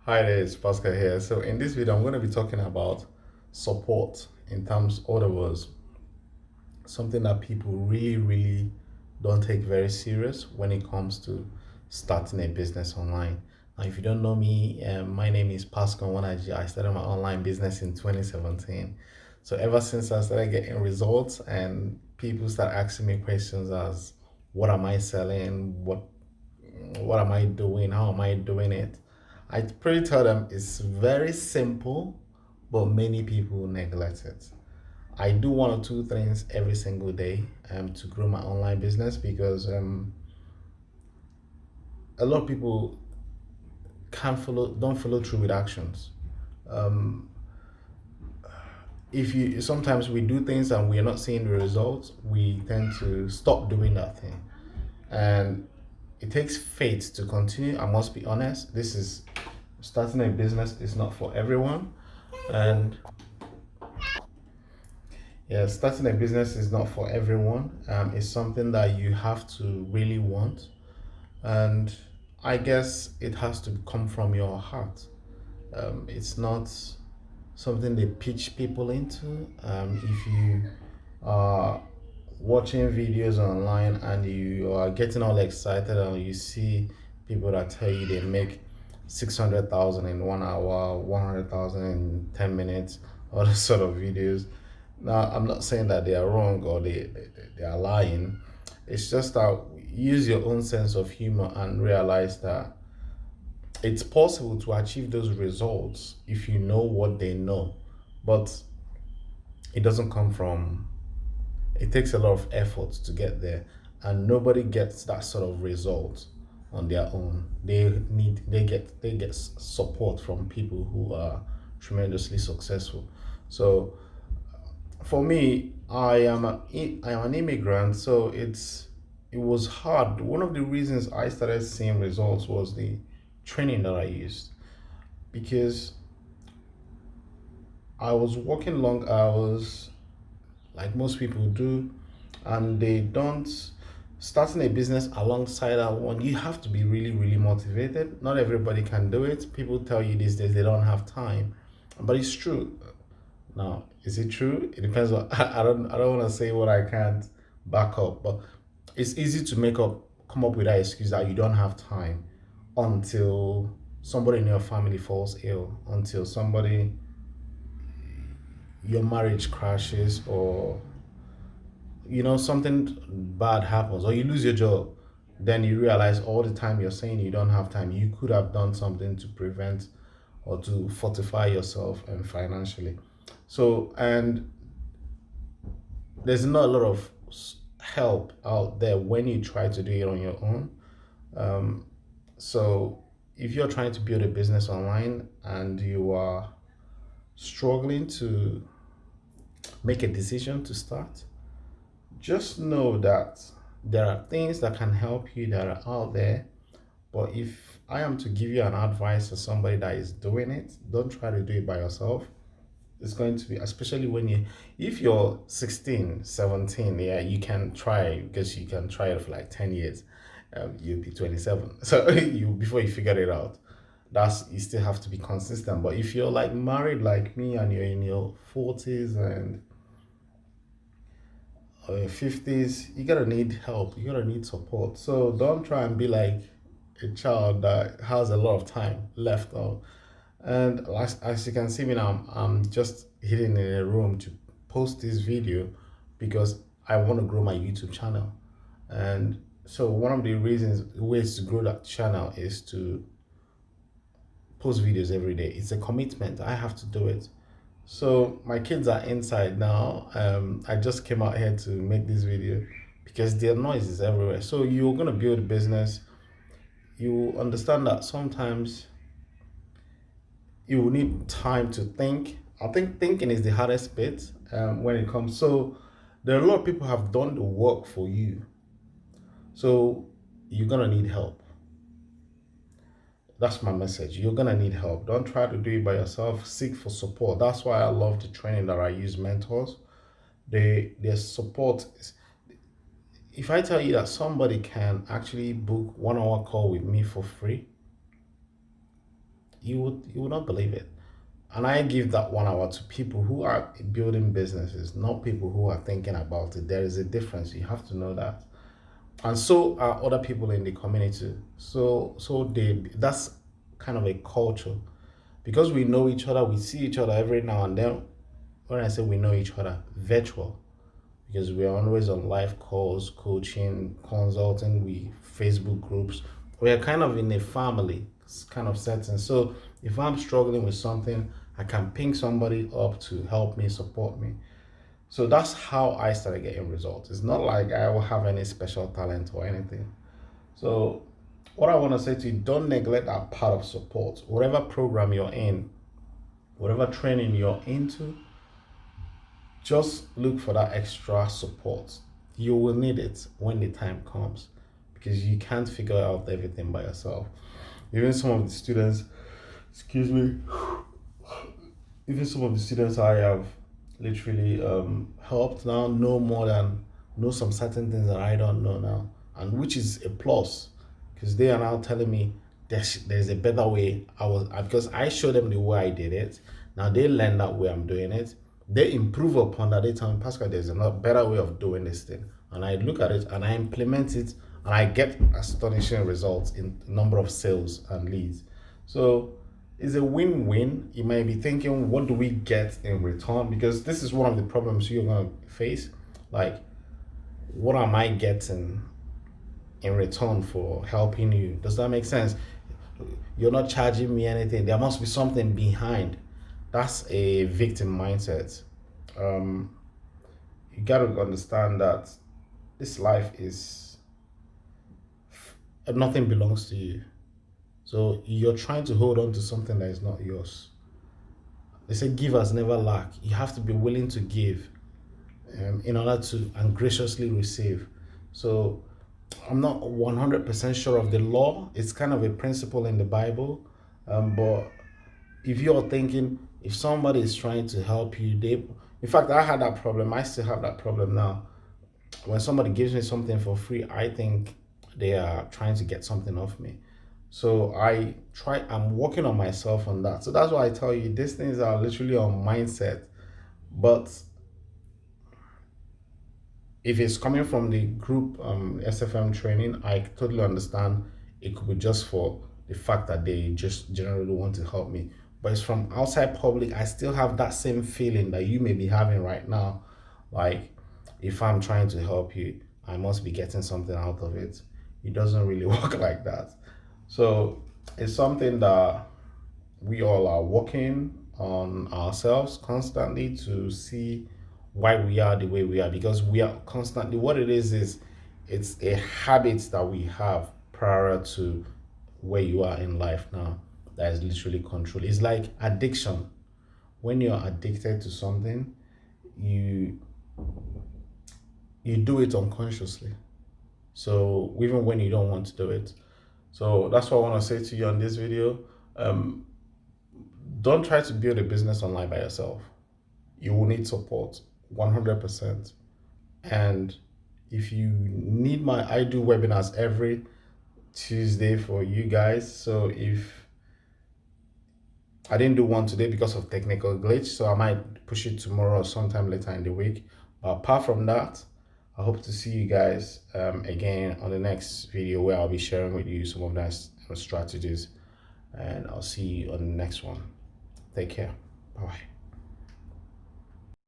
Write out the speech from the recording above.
Hi there, it's Pascal here. So in this video, I'm going to be talking about support in terms, other words, something that people really don't take very serious when it comes to starting a business online. Now, if you don't know me, my name is Pascal Nwanaji. I started my online business in 2017. So ever since I started getting results and people start asking me questions as what am I selling, what am I doing? How am I doing it? I pretty tell them it's very simple, but many people neglect it. I do one or two things every single day to grow my online business because a lot of people don't follow through with actions. Um, if you sometimes we do things and we're not seeing the results, we tend to stop doing that thing. And it takes faith to continue. I must be honest. This is starting a business is not for everyone, and yeah, starting a business is not for everyone. It's something that you have to really want, and I guess it has to come from your heart. It's not something they pitch people into. If you are watching videos online and you are getting all excited and you see people that tell you they make 600,000 in 1 hour, 100,000 in 10 minutes, all those sort of videos. Now, I'm not saying that they are wrong or they are lying. It's just that use your own sense of humor and realize that it's possible to achieve those results if you know what they know. But it doesn't come from, it takes a lot of effort to get there, and nobody gets that sort of result on their own. They get support from people who are tremendously successful. So for me, I am an immigrant, so it was hard. One of the reasons I started seeing results was the training that I used, because I was working long hours like most people do, and they don't. Starting a business alongside that one, you have to be really motivated. Not everybody can do it. People tell you these days they don't have time, but it's true. Now, is it true? It depends on I don't want to say what I can't back up, but it's easy to come up with that excuse that you don't have time until somebody in your family falls ill, until somebody your marriage crashes, or something bad happens, or you lose your job. Then you realize all the time you're saying you don't have time, you could have done something to prevent or to fortify yourself and financially. So, and there's not a lot of help out there when you try to do it on your own. um, so if you're trying to build a business online and you are struggling to make a decision to start, just know that there are things that can help you that are out there. But if I am to give you an advice to somebody that is doing it, don't try to do it by yourself. It's going to be, especially if you're 16, 17, yeah, you can try, because you can try it for like 10 years. You'll be 27. So before you figure it out, you still have to be consistent. But if you're like married like me and you're in your 40s and or your 50s, you gotta need help. You gotta need support. So don't try and be like a child that has a lot of time left on. And as you can see me now, I'm just hidden in a room to post this video because I want to grow my YouTube channel. And so one of the ways to grow that channel is to post videos every day. It's a commitment. I have to do it. So my kids are inside now. I just came out here to make this video because their noise is everywhere. So you're gonna build a business. You understand that sometimes you will need time to think. I think thinking is the hardest bit when it comes. So there are a lot of people have done the work for you. So you're gonna need help. That's my message. You're gonna need help. Don't try to do it by yourself. Seek for support. That's why I love the training that I use mentors. Their support is, if I tell you that somebody can actually book 1 hour call with me for free, you would not believe it. And I give that 1 hour to people who are building businesses, not people who are thinking about it. There is a difference. You have to know that. And so are other people in the community. That's kind of a culture. Because we know each other, we see each other every now and then. When I say we know each other, virtual, because we are always on live calls, coaching, consulting, we Facebook groups. We are kind of in a family kind of setting. So if I'm struggling with something, I can ping somebody up to help me, support me. So that's how I started getting results. It's not like I will have any special talent or anything. So what I want to say to you, don't neglect that part of support. Whatever program you're in, whatever training you're into, just look for that extra support. You will need it when the time comes, because you can't figure out everything by yourself. Even some of the students, excuse me, even some of the students I have literally helped now know some certain things that I don't know now, and which is a plus, because they are now telling me there's a better way. Because I showed them the way I did it. Now they learn that way I'm doing it. They improve upon that. They tell me, Pascal, there's a better way of doing this thing, and I look at it and I implement it, and I get astonishing results in number of sales and leads. So it's a win-win. You might be thinking, what do we get in return? Because this is one of the problems you're going to face. Like, what am I getting in return for helping you? Does that make sense? You're not charging me anything. There must be something behind. That's a victim mindset. You got to understand that this life is nothing belongs to you. So you're trying to hold on to something that is not yours. They say givers never lack. You have to be willing to give in order to and graciously receive. So I'm not 100% sure of the law. It's kind of a principle in the Bible. But if you're thinking, if somebody is trying to help you, in fact, I had that problem. I still have that problem now. When somebody gives me something for free, I think they are trying to get something off me. So I'm working on myself on that. So that's why I tell you, these things are literally on mindset. But if it's coming from the group SFM training, I totally understand. It could be just for the fact that they just generally want to help me. But it's from outside public, I still have that same feeling that you may be having right now. Like, if I'm trying to help you, I must be getting something out of it. It doesn't really work like that. So it's something that we all are working on ourselves constantly to see why we are the way we are, because we are constantly, what it is it's a habit that we have prior to where you are in life now, that is literally control. It's like addiction. When you're addicted to something, you do it unconsciously, so even when you don't want to do it. So that's what I want to say to you on this video. Don't try to build a business online by yourself. You will need support 100%. And if you need I do webinars every Tuesday for you guys. So if I didn't do one today because of technical glitch, so I might push it tomorrow or sometime later in the week. But apart from that, I hope to see you guys again on the next video, where I'll be sharing with you some of those strategies, and I'll see you on the next one. Take care. Bye.